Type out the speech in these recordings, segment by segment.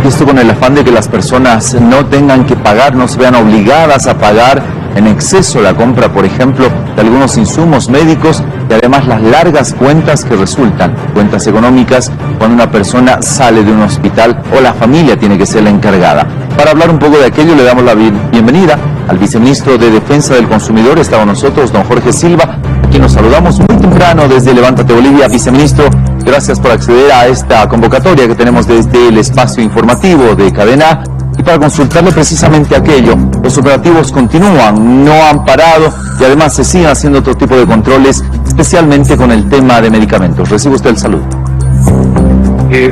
esto con el afán de que las personas no tengan que pagar, no se vean obligadas a pagar en exceso la compra, por ejemplo, de algunos insumos médicos y además las largas cuentas que resultan, cuentas económicas, cuando una persona sale de un hospital o la familia tiene que ser la encargada. Para hablar un poco de aquello le damos la bienvenida al viceministro de Defensa del Consumidor. Está con nosotros don Jorge Silva, a quien nos saludamos muy temprano desde Levántate Bolivia. Viceministro, gracias por acceder a esta convocatoria que tenemos desde el espacio informativo de Cadena A. Y para consultarle precisamente aquello, los operativos continúan, no han parado y además se siguen haciendo otro tipo de controles, especialmente con el tema de medicamentos. Recibe usted el saludo.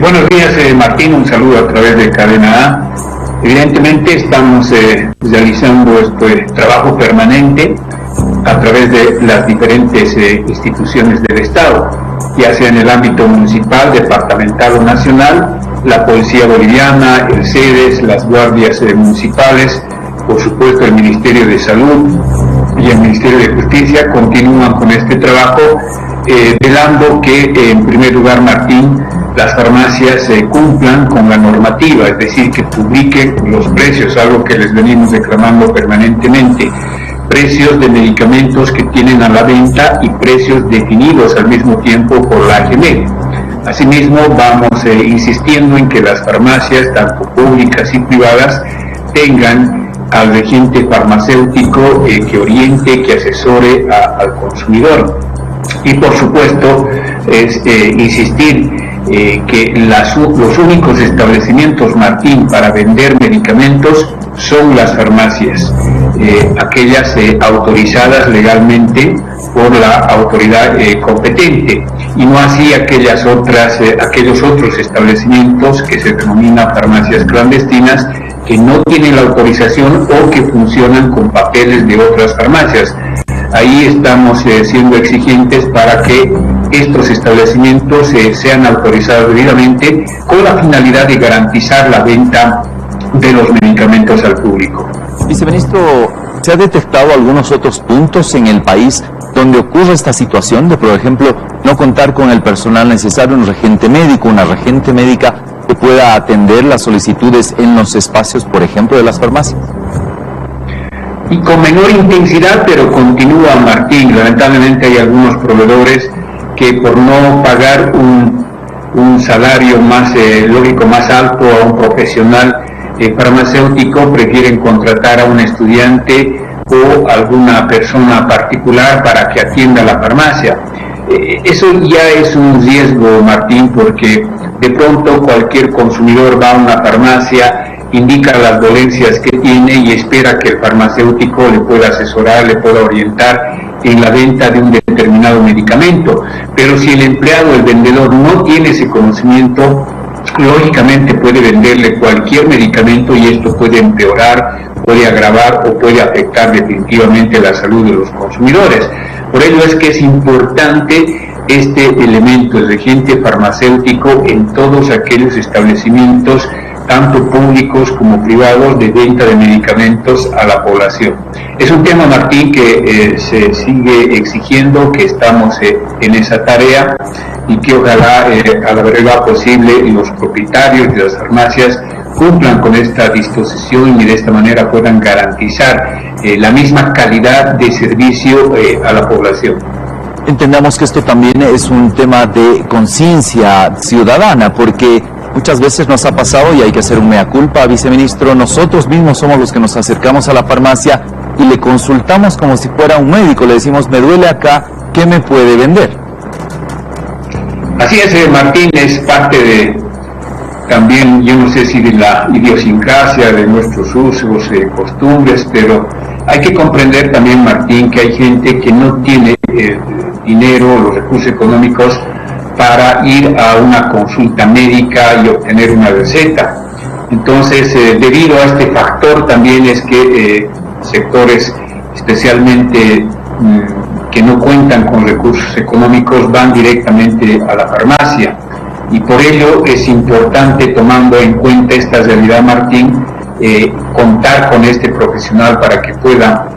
Buenos días, Martín, un saludo a través de Cadena A. Evidentemente estamos realizando este trabajo permanente a través de las diferentes instituciones del Estado, ya sea en el ámbito municipal, departamental o nacional. La Policía Boliviana, el CEDES, las guardias municipales, por supuesto el Ministerio de Salud y el Ministerio de Justicia continúan con este trabajo, velando que en primer lugar, Martín, las farmacias cumplan con la normativa, es decir, que publiquen los precios, algo que les venimos reclamando permanentemente, precios de medicamentos que tienen a la venta y precios definidos al mismo tiempo por la AGMED. Asimismo, vamos insistiendo en que las farmacias, tanto públicas y privadas, tengan al regente farmacéutico que oriente, que asesore al consumidor. Y por supuesto, es insistir que los únicos establecimientos, Martín, para vender medicamentos son las farmacias, aquellas autorizadas legalmente por la autoridad competente, y no así aquellos otros establecimientos que se denominan farmacias clandestinas, que no tienen la autorización o que funcionan con papeles de otras farmacias. Ahí estamos siendo exigentes para que estos establecimientos sean autorizados debidamente con la finalidad de garantizar la venta de los medicamentos al público. Viceministro, ¿se ha detectado algunos otros puntos en el país donde ocurre esta situación de, por ejemplo, no contar con el personal necesario, un regente médico, una regente médica que pueda atender las solicitudes en los espacios, por ejemplo, de las farmacias? Y con menor intensidad, pero continúa, Martín. Lamentablemente hay algunos proveedores que por no pagar un salario más lógico, más alto a un profesional farmacéutico, prefieren contratar a un estudiante o alguna persona particular para que atienda la farmacia. Eso ya es un riesgo, Martín, porque de pronto cualquier consumidor va a una farmacia, indica las dolencias que tiene y espera que el farmacéutico le pueda asesorar, le pueda orientar en la venta de un determinado medicamento. Pero si el empleado, el vendedor, no tiene ese conocimiento, lógicamente puede venderle cualquier medicamento y esto puede empeorar, puede agravar o puede afectar definitivamente la salud de los consumidores. Por ello es que es importante este elemento, el regente farmacéutico en todos aquellos establecimientos, tanto públicos como privados, de venta de medicamentos a la población. Es un tema, Martín, que se sigue exigiendo, que estamos en esa tarea y que ojalá a la brevedad posible los propietarios de las farmacias cumplan con esta disposición y de esta manera puedan garantizar la misma calidad de servicio a la población. Entendamos que esto también es un tema de conciencia ciudadana, porque muchas veces nos ha pasado, y hay que hacer un mea culpa, viceministro, nosotros mismos somos los que nos acercamos a la farmacia y le consultamos como si fuera un médico, le decimos, me duele acá, ¿qué me puede vender? Así es, Martín, es parte de también, yo no sé si de la idiosincrasia de nuestros usos, costumbres, pero hay que comprender también, Martín, que hay gente que no tiene dinero, los recursos económicos para ir a una consulta médica y obtener una receta. Entonces, debido a este factor también es que sectores especialmente que no cuentan con recursos económicos van directamente a la farmacia. Y por ello es importante, tomando en cuenta esta realidad, Martín, contar con este profesional para que pueda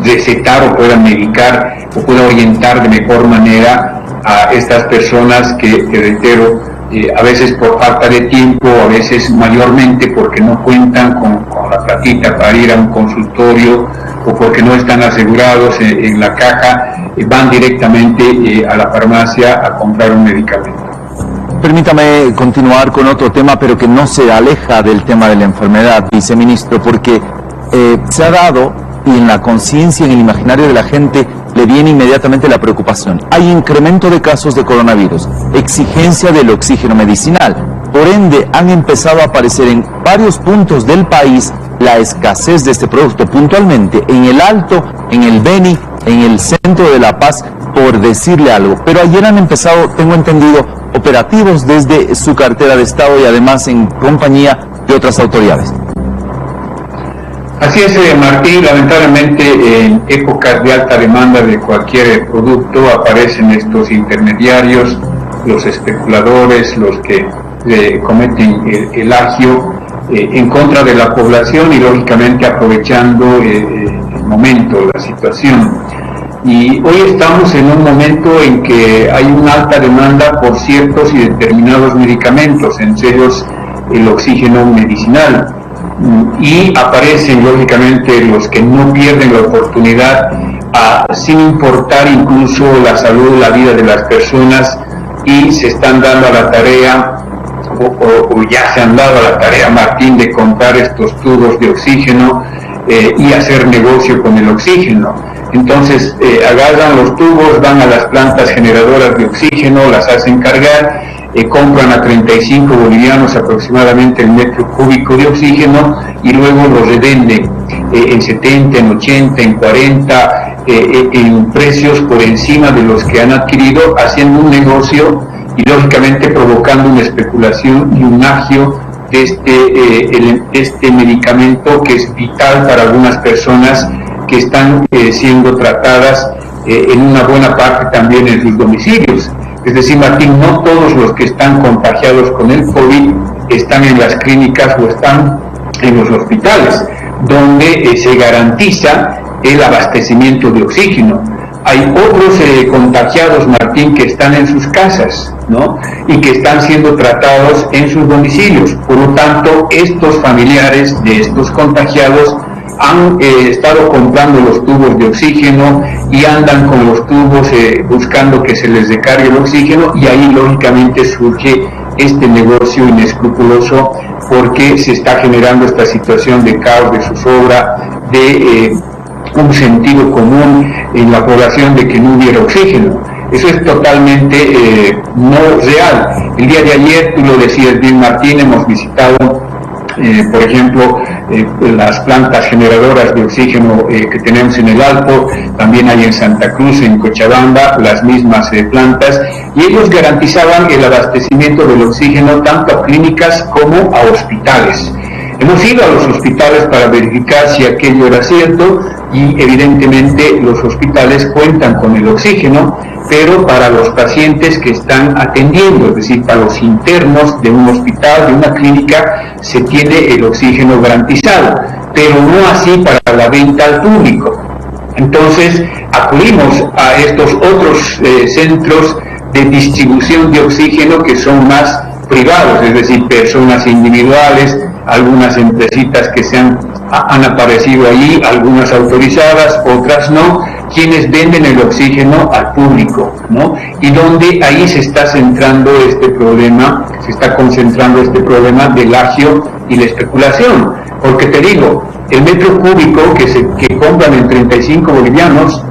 recetar o pueda medicar o pueda orientar de mejor manera a estas personas que, reitero, a veces por falta de tiempo, a veces mayormente porque no cuentan con la platita para ir a un consultorio o porque no están asegurados en la caja, van directamente a la farmacia a comprar un medicamento. Permítame continuar con otro tema, pero que no se aleja del tema de la enfermedad, viceministro, porque se ha dado, y en la conciencia, en el imaginario de la gente, le viene inmediatamente la preocupación. Hay incremento de casos de coronavirus, exigencia del oxígeno medicinal. Por ende, han empezado a aparecer en varios puntos del país la escasez de este producto, puntualmente en el Alto, en el Beni, en el centro de La Paz, por decirle algo. Pero ayer han empezado, tengo entendido, operativos desde su cartera de Estado y además en compañía de otras autoridades. Así es, Martín. Lamentablemente, en épocas de alta demanda de cualquier producto aparecen estos intermediarios, los especuladores, los que cometen el agio en contra de la población y lógicamente aprovechando el momento, la situación. Y hoy estamos en un momento en que hay una alta demanda por ciertos y determinados medicamentos, entre ellos el oxígeno medicinal. Y aparecen lógicamente los que no pierden la oportunidad, sin importar incluso la salud, la vida de las personas, y se están dando a la tarea, o ya se han dado a la tarea, Martín, de comprar estos tubos de oxígeno y hacer negocio con el oxígeno. Entonces agarran los tubos, van a las plantas generadoras de oxígeno, las hacen cargar, compran a 35 bolivianos aproximadamente el metro cúbico de oxígeno y luego lo revenden en 70, en 80, en 40, en precios por encima de los que han adquirido, haciendo un negocio y lógicamente provocando una especulación y un agio de este medicamento que es vital para algunas personas que están siendo tratadas en una buena parte también en sus domicilios. Es decir, Martín, no todos los que están contagiados con el COVID están en las clínicas o están en los hospitales, donde se garantiza el abastecimiento de oxígeno. Hay otros contagiados, Martín, que están en sus casas, ¿no? Y que están siendo tratados en sus domicilios. Por lo tanto, estos familiares de estos contagiados han estado comprando los tubos de oxígeno y andan con los tubos buscando que se les recargue el oxígeno, y ahí lógicamente surge este negocio inescrupuloso porque se está generando esta situación de caos, de zozobra, de un sentido común en la población de que no hubiera oxígeno. Eso es totalmente no real. El día de ayer, tú lo decías bien, Martín, hemos visitado por ejemplo, las plantas generadoras de oxígeno que tenemos en el Alto, también hay en Santa Cruz, en Cochabamba, las mismas plantas, y ellos garantizaban el abastecimiento del oxígeno tanto a clínicas como a hospitales. Hemos ido a los hospitales para verificar si aquello era cierto, y evidentemente los hospitales cuentan con el oxígeno, pero para los pacientes que están atendiendo, es decir, para los internos de un hospital, de una clínica, se tiene el oxígeno garantizado, pero no así para la venta al público. Entonces acudimos a estos otros centros de distribución de oxígeno que son más privados, es decir, personas individuales, algunas empresitas que han aparecido allí, algunas autorizadas, otras no, quienes venden el oxígeno al público, ¿no? Y donde ahí se está centrando este problema, se está concentrando este problema del agio y la especulación, porque te digo, el metro cúbico que compran en 35 bolivianos,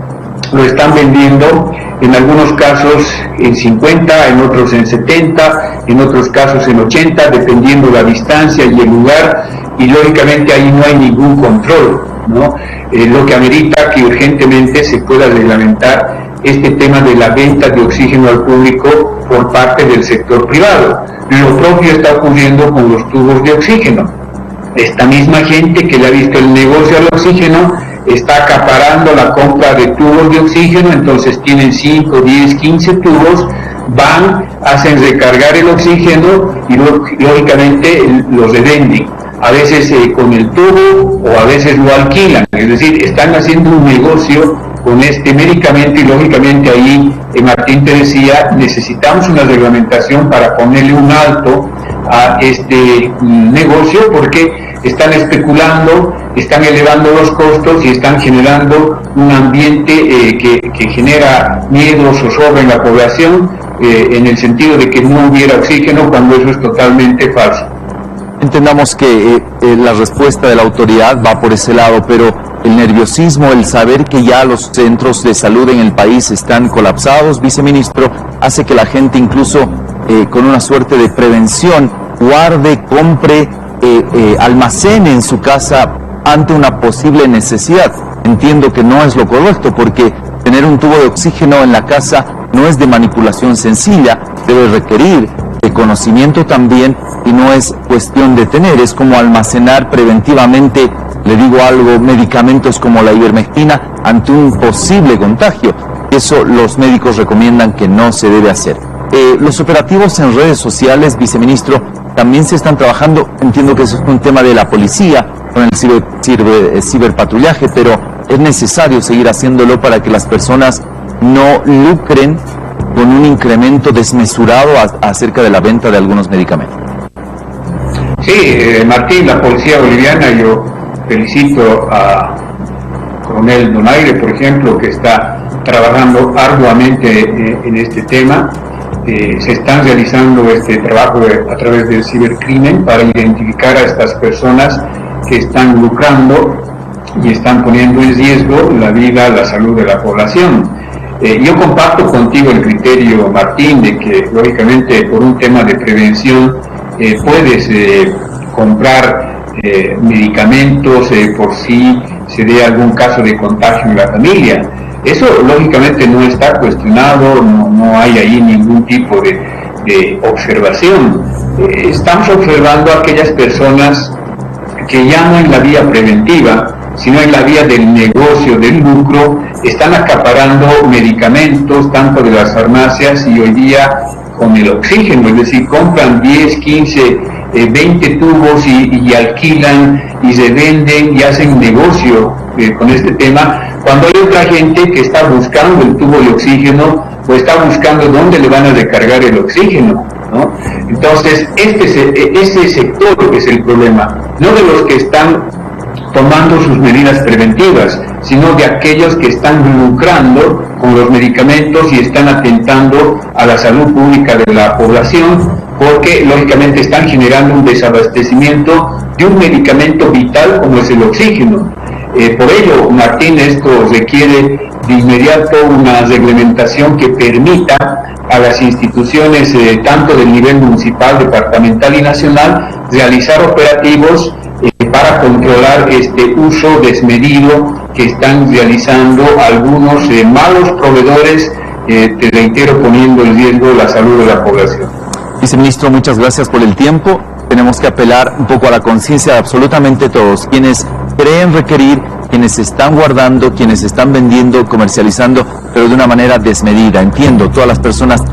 lo están vendiendo en algunos casos en 50, en otros en 70, en otros casos en 80, dependiendo la distancia y el lugar, y lógicamente ahí no hay ningún control, ¿no? Lo que amerita que urgentemente se pueda reglamentar este tema de la venta de oxígeno al público por parte del sector privado. Lo propio está ocurriendo con los tubos de oxígeno. Esta misma gente que le ha visto el negocio al oxígeno está acaparando la compra de tubos de oxígeno, entonces tienen 5, 10, 15 tubos, van, hacen recargar el oxígeno y lógicamente los revenden, a veces con el tubo o a veces lo alquilan, es decir, están haciendo un negocio con este medicamento, y lógicamente ahí Martín te decía, necesitamos una reglamentación para ponerle un alto a este negocio, porque están especulando, están elevando los costos y están generando un ambiente que genera miedo, zozobra en la población, en el sentido de que no hubiera oxígeno, cuando eso es totalmente falso. Entendamos que la respuesta de la autoridad va por ese lado, pero el nerviosismo, el saber que ya los centros de salud en el país están colapsados, viceministro, hace que la gente incluso con una suerte de prevención guarde, compre, almacene en su casa ante una posible necesidad. Entiendo que no es lo correcto, porque tener un tubo de oxígeno en la casa no es de manipulación sencilla, debe requerir de conocimiento también, y no es cuestión de tener, es como almacenar preventivamente, le digo algo, medicamentos como la ivermectina ante un posible contagio. Eso los médicos recomiendan que no se debe hacer. Los operativos en redes sociales, viceministro, también se están trabajando. Entiendo que eso es un tema de la policía con el ciberpatrullaje, pero es necesario seguir haciéndolo para que las personas no lucren con un incremento desmesurado acerca de la venta de algunos medicamentos. Sí, Martín, la policía boliviana, yo felicito a coronel Donaire, por ejemplo, que está trabajando arduamente en este tema. Se están realizando este trabajo a través del cibercrimen para identificar a estas personas que están lucrando y están poniendo en riesgo la vida, la salud de la población. Yo comparto contigo el criterio, Martín, de que lógicamente por un tema de prevención puedes comprar medicamentos por si se dé algún caso de contagio en la familia. Eso lógicamente no está cuestionado, no hay ahí ningún tipo de observación. Estamos observando a aquellas personas que ya no en la vía preventiva, sino en la vía del negocio, del lucro, están acaparando medicamentos tanto de las farmacias y hoy día con el oxígeno, es decir, compran 10, 15, 20 tubos y alquilan y se venden y hacen negocio con este tema, cuando hay otra gente que está buscando el tubo de oxígeno o está buscando dónde le van a recargar el oxígeno, ¿no? Entonces, este sector es el problema, no de los que están tomando sus medidas preventivas, sino de aquellos que están lucrando con los medicamentos y están atentando a la salud pública de la población, porque lógicamente están generando un desabastecimiento de un medicamento vital como es el oxígeno. Por ello, Martín, esto requiere de inmediato una reglamentación que permita a las instituciones, tanto del nivel municipal, departamental y nacional, realizar operativos para controlar este uso desmedido que están realizando algunos malos proveedores, te reitero, poniendo en riesgo la salud de la población. Viceministro, muchas gracias por el tiempo. Tenemos que apelar un poco a la conciencia de absolutamente todos, quienes creen requerir, quienes están guardando, quienes están vendiendo, comercializando, pero de una manera desmedida. Entiendo, todas las personas